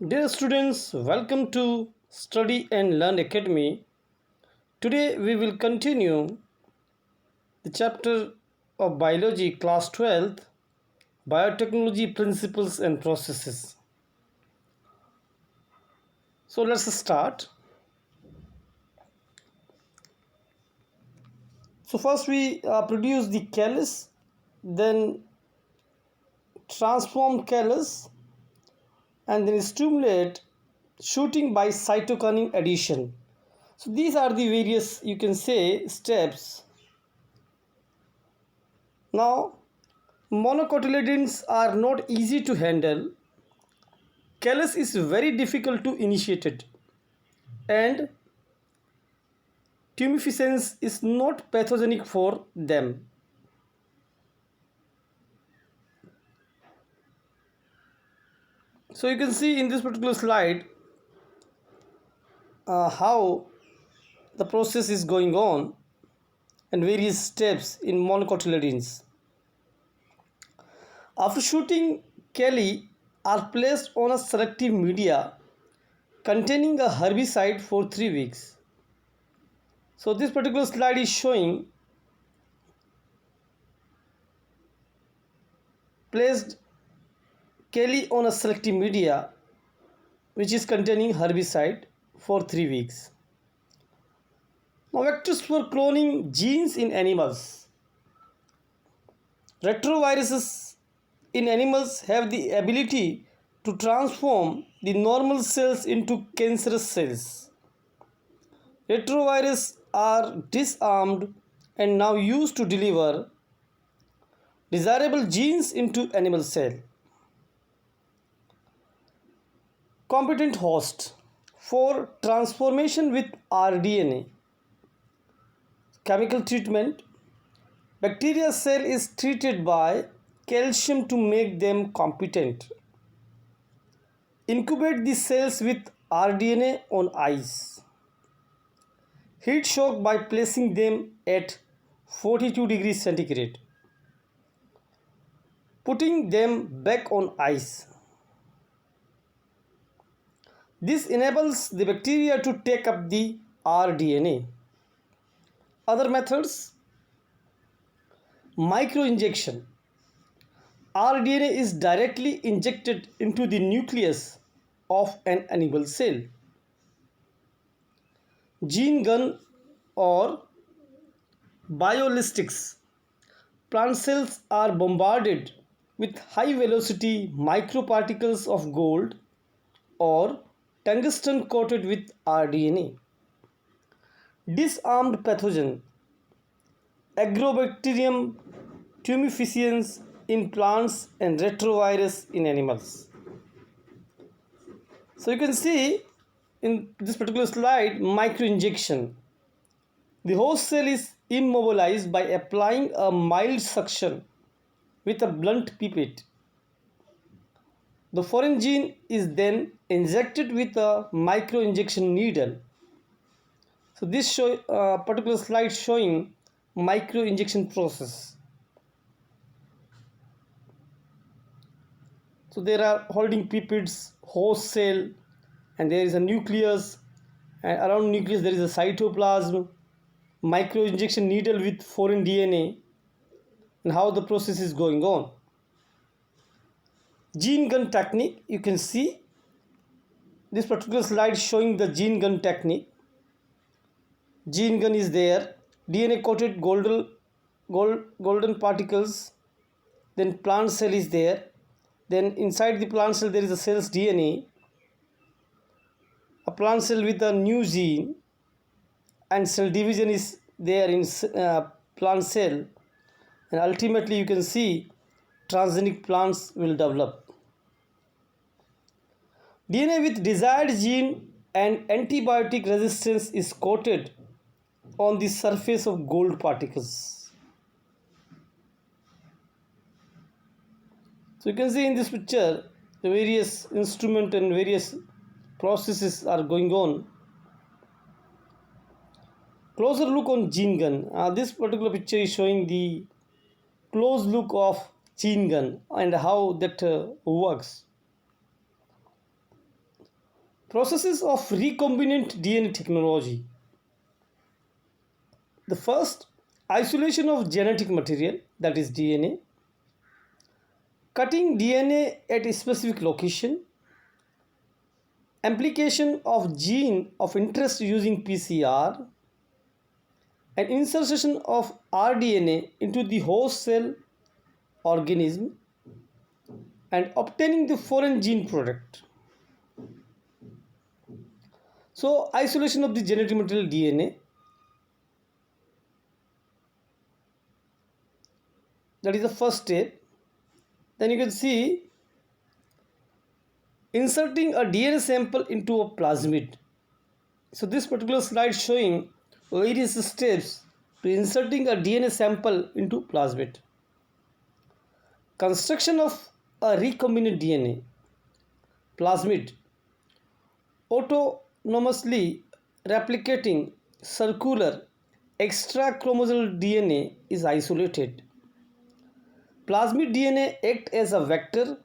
Dear students, welcome to Study and Learn Academy. Today we will continue the chapter of Biology, class 12th, Biotechnology Principles and Processes. So let's start. So first we produce the callus, then transform callus, and then stimulate shooting by cytokinin addition. So these are the various, you can say, steps. Now monocotyledons are not easy to handle. Callus is very difficult to initiate it, and tumescence is not pathogenic for them. So you can see in this particular slide how the process is going on and various steps in monocotyledons. After shooting, calli are placed on a selective media containing a herbicide for 3 weeks. So this particular slide is showing placed calli on a selective media which is containing herbicide for 3 weeks. Now vectors for cloning genes in animals. Retroviruses in animals have the ability to transform the normal cells into cancerous cells. Retroviruses are disarmed and now used to deliver desirable genes into animal cell. Competent host for transformation with rDNA. Chemical treatment. Bacteria cell is treated by calcium to make them competent. Incubate the cells with rDNA on ice. Heat shock by placing them at 42 degrees centigrade. Putting them back on ice. This enables the bacteria to take up the rDNA. Other methods: microinjection. rDNA is directly injected into the nucleus of an animal cell. Gene gun or biolistics. Plant cells are bombarded with high velocity microparticles of gold or tungsten coated with rDNA. Disarmed pathogen. Agrobacterium tumefaciens in plants and retrovirus in animals. So you can see in this particular slide microinjection. The host cell is immobilized by applying a mild suction with a blunt pipette. The foreign gene is then injected with a microinjection needle. So this particular slide showing microinjection process. So there are holding pipettes, host cell, and there is a nucleus, and around nucleus there is a cytoplasm, microinjection needle with foreign DNA, and how the process is going on. Gene gun technique, you can see this particular slide showing the gene gun technique. Gene gun is there, DNA coated golden particles, then plant cell is there, then inside the plant cell there is a cell's DNA, a plant cell with a new gene, and cell division is there in plant cell, and ultimately you can see transgenic plants will develop. DNA with desired gene and antibiotic resistance is coated on the surface of gold particles. So you can see in this picture the various instruments and various processes are going on. Closer look on gene gun. This particular picture is showing the close look of gene gun and how that works. Processes of recombinant DNA technology. The first, isolation of genetic material, that is DNA, cutting DNA at a specific location, amplification of gene of interest using PCR, and insertion of rDNA into the host cell organism, and obtaining the foreign gene product. So, isolation of the genetic material DNA, that is the first step. Then you can see inserting a DNA sample into a plasmid. So this particular slide showing various steps to inserting a DNA sample into plasmid. Construction of a recombinant DNA plasmid, autonomously replicating circular extrachromosomal DNA is isolated. Plasmid DNA acts as a vector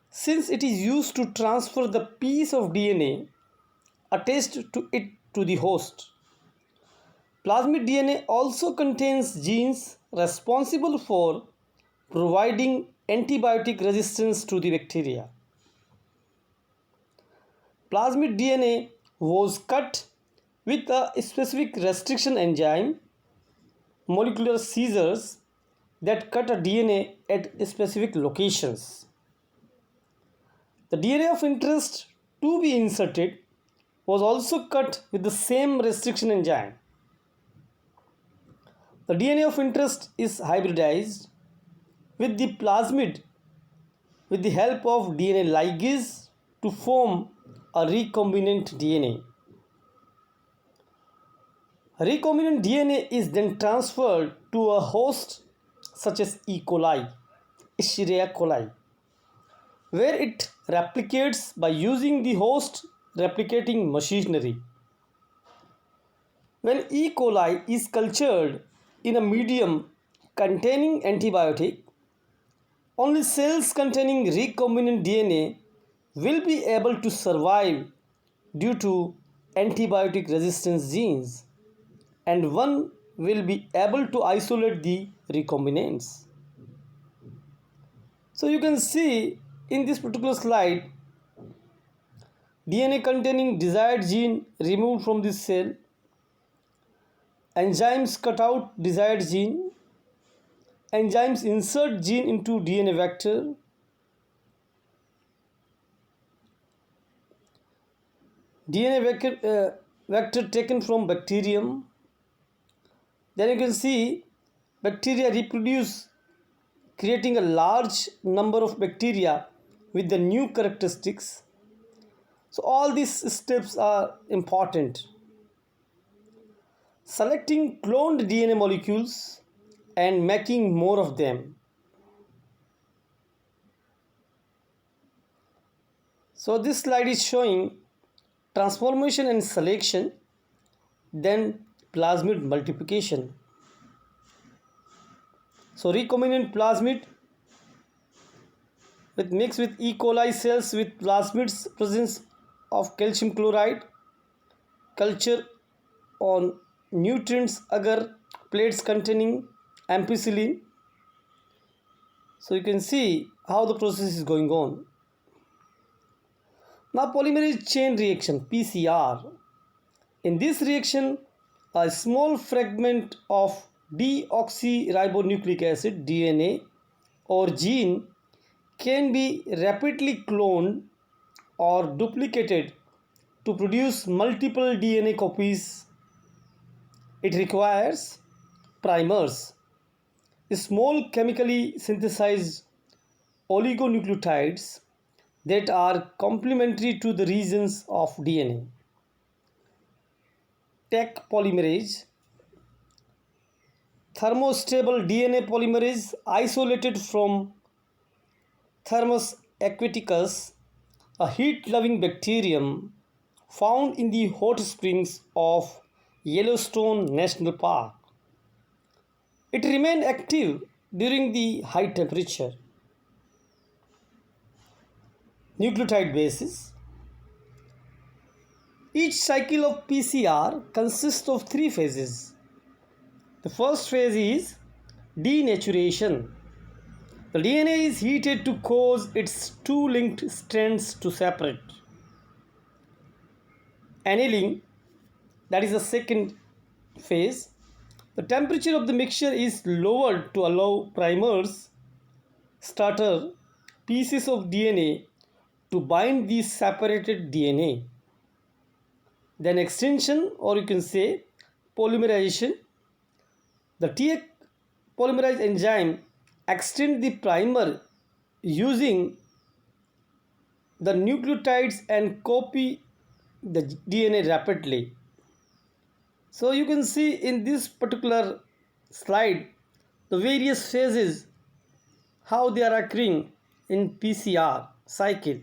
since it is used to transfer the piece of DNA attached to it to the host. Plasmid DNA also contains genes responsible for providing antibiotic resistance to the bacteria. Plasmid DNA was cut with a specific restriction enzyme, molecular scissors, that cut a DNA at specific locations. The DNA of interest to be inserted was also cut with the same restriction enzyme. The DNA of interest is hybridized with the plasmid with the help of DNA ligase to form a recombinant DNA. Recombinant DNA is then transferred to a host such as E. coli, Escherichia coli, where it replicates by using the host replicating machinery. When E. coli is cultured in a medium containing antibiotic, only cells containing recombinant DNA will be able to survive due to antibiotic resistance genes, and one will be able to isolate the recombinants. So you can see in this particular slide, DNA containing desired gene removed from this cell, enzymes cut out desired gene, enzymes insert gene into DNA vector, vector taken from bacterium. Then you can see bacteria reproduce, creating a large number of bacteria with the new characteristics. So all these steps are important. Selecting cloned DNA molecules and making more of them. So this slide is showing transformation and selection, then plasmid multiplication. So recombinant plasmid with mix with E. coli cells with plasmid's presence of calcium chloride, culture on nutrients agar plates containing ampicillin. So you can see how the process is going on. Now polymerase chain reaction, PCR. In this reaction, a small fragment of deoxyribonucleic acid DNA or gene can be rapidly cloned or duplicated to produce multiple DNA copies. It requires primers, small chemically synthesized oligonucleotides that are complementary to the regions of DNA. Taq polymerase, thermostable DNA polymerase isolated from Thermus aquaticus, a heat-loving bacterium found in the hot springs of Yellowstone National Park. It remained active during the high temperature. Nucleotide bases. Each cycle of PCR consists of three phases. The first phase is denaturation. The DNA is heated to cause its two linked strands to separate. Annealing, that is the second phase. The temperature of the mixture is lowered to allow primers, starter, pieces of DNA to bind the separated DNA. Then extension, or you can say polymerization. The Th polymerase enzyme extends the primer using the nucleotides and copy the DNA rapidly. So you can see in this particular slide the various phases how they are occurring in PCR cycle.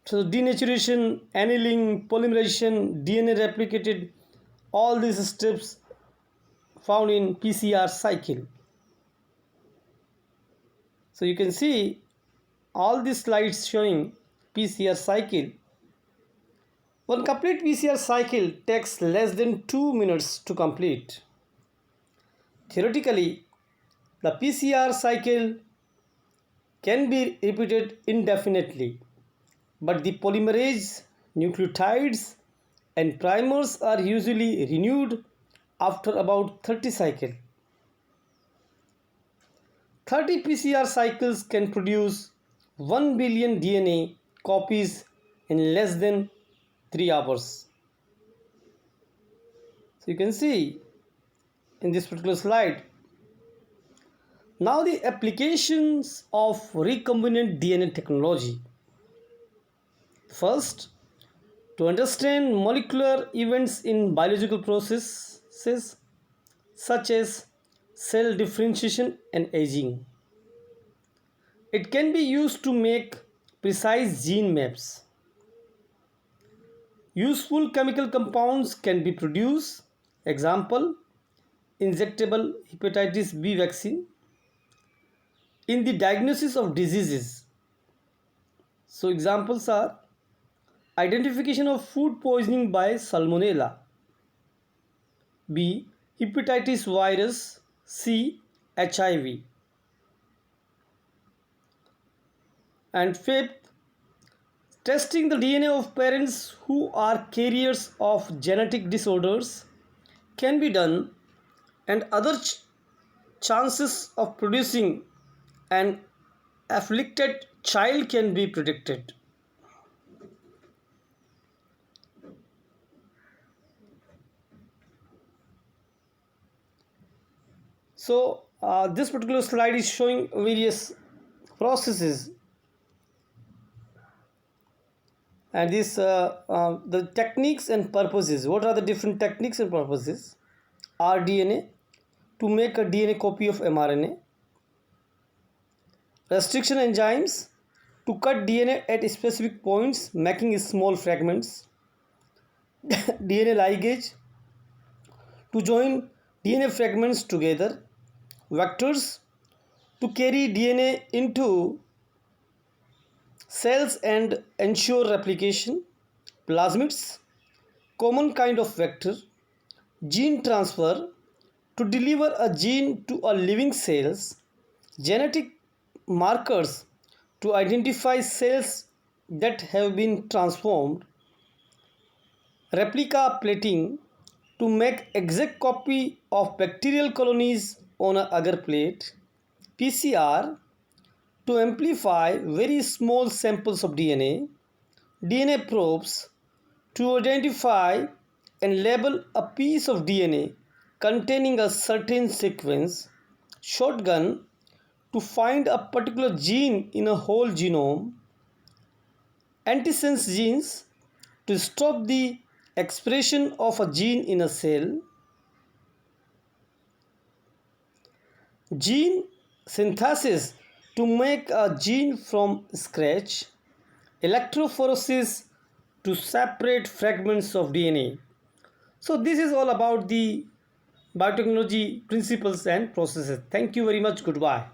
So denaturation, annealing, polymerization, DNA replicated, all these steps found in PCR cycle. So you can see all these slides showing PCR cycle. One complete PCR cycle takes less than 2 minutes to complete. Theoretically, the PCR cycle can be repeated indefinitely, but the polymerase, nucleotides, and primers are usually renewed after about 30 cycles. 30 PCR cycles can produce 1 billion DNA copies in less than 3 hours. So you can see in this particular slide. Now the applications of recombinant DNA technology. First, to understand molecular events in biological processes such as cell differentiation and aging. It can be used to make precise gene maps. Useful chemical compounds can be produced. Example, injectable hepatitis B vaccine. In the diagnosis of diseases. So examples are identification of food poisoning by Salmonella. B. Hepatitis virus. C. HIV. And fifth, testing the DNA of parents who are carriers of genetic disorders can be done, and other chances of producing an afflicted child can be predicted. So this particular slide is showing various processes, and the techniques and purposes. What are the different techniques and purposes? rDNA, to make a DNA copy of mRNA. Restriction enzymes, to cut DNA at specific points, making small fragments. DNA ligase, to join DNA fragments together. Vectors, to carry DNA into cells and ensure replication. Plasmids, common kind of vector. Gene transfer, to deliver a gene to a living cells. Genetic markers, to identify cells that have been transformed. Replica plating, to make exact copy of bacterial colonies on an agar plate. PCR, to amplify very small samples of DNA. DNA probes, to identify and label a piece of DNA containing a certain sequence. Shotgun, to find a particular gene in a whole genome. Antisense genes, to stop the expression of a gene in a cell. Gene synthesis, to make a gene from scratch. Electrophoresis, to separate fragments of DNA. So this is all about the biotechnology principles and processes. Thank you very much. Goodbye.